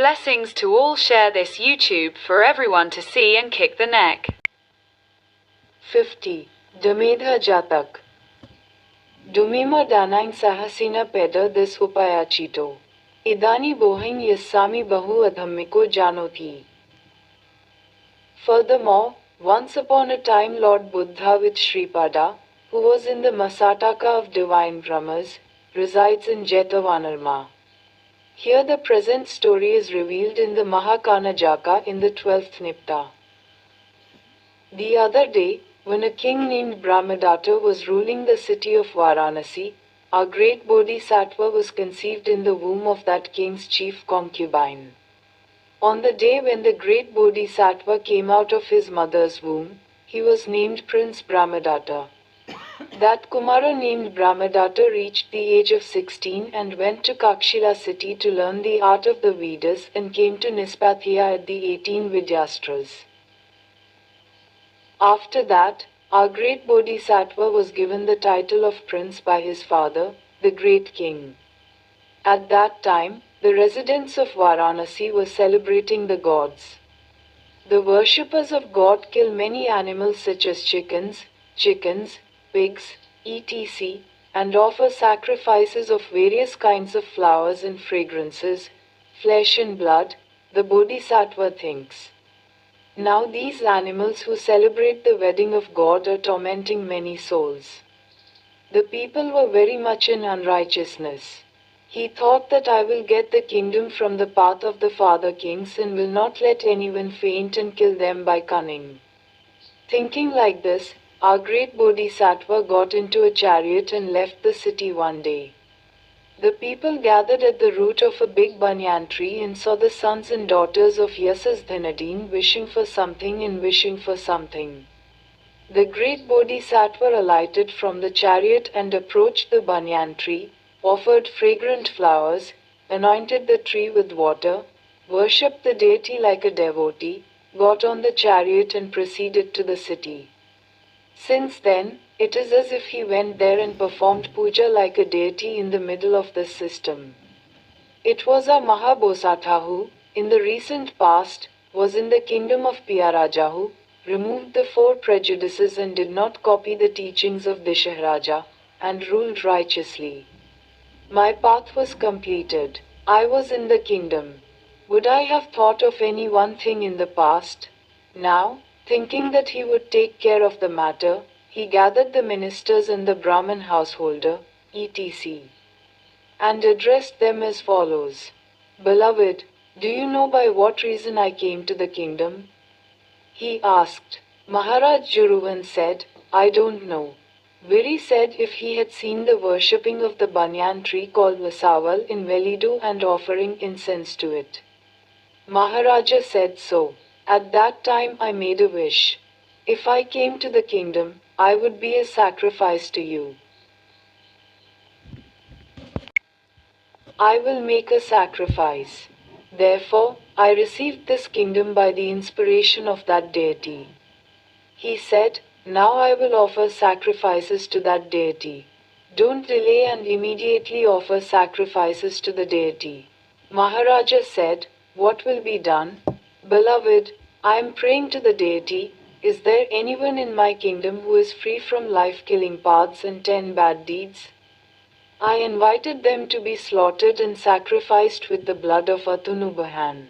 Blessings to all. Share this YouTube for everyone to see and kick the neck. 50. Dumedha Jatak. Dumema danain sahasina peda des upayachito. Idani bohin yasami bahu adhammiko janoti. Furthermore, once upon a time Lord Buddha with Shripada, who was in the Masataka of divine Brahmas, resides in Jetavanarma. Here the present story is revealed in the Mahakanajaka in the 12th Nipta. The other day, when a king named Brahmadatta was ruling the city of Varanasi, our great Bodhisattva was conceived in the womb of that king's chief concubine. On the day when the great Bodhisattva came out of his mother's womb, he was named Prince Brahmadatta. That Kumara named Brahmadatta reached the age of 16 and went to Kakshila city to learn the art of the Vedas and came to Nispathiya at the 18 Vidyastras. After that, our great Bodhisattva was given the title of Prince by his father, the great king. At that time, the residents of Varanasi were celebrating the gods. The worshippers of God kill many animals such as chickens, pigs, etc., and offer sacrifices of various kinds of flowers and fragrances, flesh and blood, the Bodhisattva thinks. Now these animals who celebrate the wedding of God are tormenting many souls. The people were very much in unrighteousness. He thought that I will get the kingdom from the path of the father kings and will not let anyone faint and kill them by cunning. Thinking like this, our great Bodhisattva got into a chariot and left the city one day. The people gathered at the root of a big banyan tree and saw the sons and daughters of Yasasdhanadin wishing for something and wishing for something. The great Bodhisattva alighted from the chariot and approached the banyan tree, offered fragrant flowers, anointed the tree with water, worshipped the deity like a devotee, got on the chariot and proceeded to the city. Since then, it is as if he went there and performed puja like a deity in the middle of this system. It was a Mahabosatha who, in the recent past, was in the kingdom of Piyaraja who removed the 4 prejudices and did not copy the teachings of Disharaja, and ruled righteously. My path was completed. I was in the kingdom. Would I have thought of any one thing in the past? Now, thinking that he would take care of the matter, he gathered the ministers and the Brahmin householder, etc., and addressed them as follows. Beloved, do you know by what reason I came to the kingdom? He asked. Maharaj Juruvan said, I don't know. Viri said if he had seen the worshipping of the banyan tree called Vasaval in Velidu and offering incense to it. Maharaja said so. At that time I made a wish. If I came to the kingdom, I would be a sacrifice to you. I will make a sacrifice. Therefore, I received this kingdom by the inspiration of that deity. He said, now I will offer sacrifices to that deity. Don't delay and immediately offer sacrifices to the deity. Maharaja said, what will be done? Beloved, I am praying to the deity. Is there anyone in my kingdom who is free from life-killing paths and 10 bad deeds? I invited them to be slaughtered and sacrificed with the blood of Atunubahan.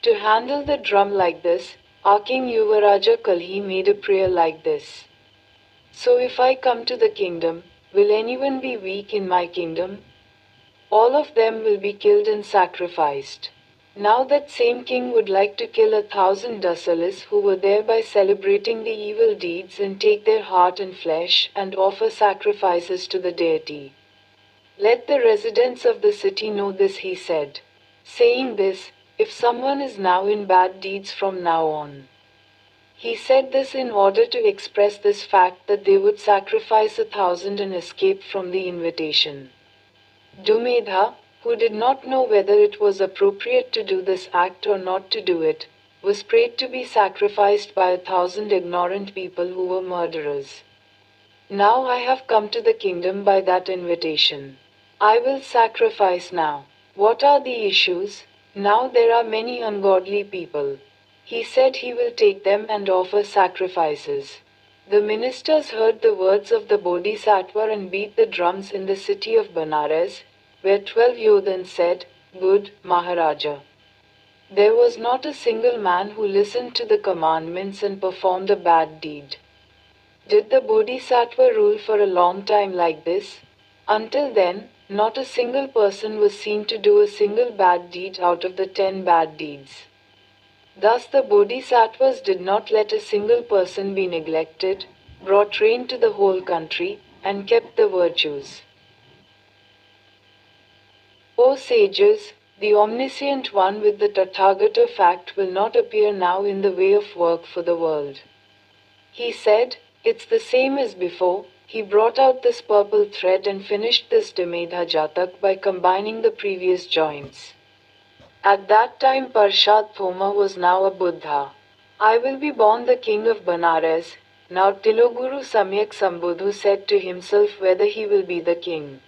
To handle the drum like this, our king Yuvaraja Kalhi made a prayer like this. So if I come to the kingdom, will anyone be weak in my kingdom? All of them will be killed and sacrificed. Now that same king would like to kill 1,000 Dasalas who were thereby celebrating the evil deeds and take their heart and flesh and offer sacrifices to the deity. Let the residents of the city know this, he said. Saying this, if someone is now in bad deeds from now on. He said this in order to express this fact that they would sacrifice 1,000 and escape from the invitation. Dumedha, who did not know whether it was appropriate to do this act or not to do it, was prayed to be sacrificed by 1,000 ignorant people who were murderers. Now I have come to the kingdom by that invitation. I will sacrifice now. What are the issues? Now there are many ungodly people. He said he will take them and offer sacrifices. The ministers heard the words of the Bodhisattva and beat the drums in the city of Benares, where 12 Yodhans said, "Good, Maharaja." There was not a single man who listened to the commandments and performed a bad deed. Did the Bodhisattva rule for a long time like this? Until then, not a single person was seen to do a single bad deed out of the 10 bad deeds. Thus the Bodhisattvas did not let a single person be neglected, brought rain to the whole country, and kept the virtues. O sages, the omniscient one with the Tathagata fact will not appear now in the way of work for the world. He said, "It's the same as before." He brought out this purple thread and finished this Dhamedha Jatak by combining the previous joints. At that time Parshathoma was now a Buddha. "I will be born the king of Benares." Now Tiloguru Samyak Sambudhu said to himself whether he will be the king.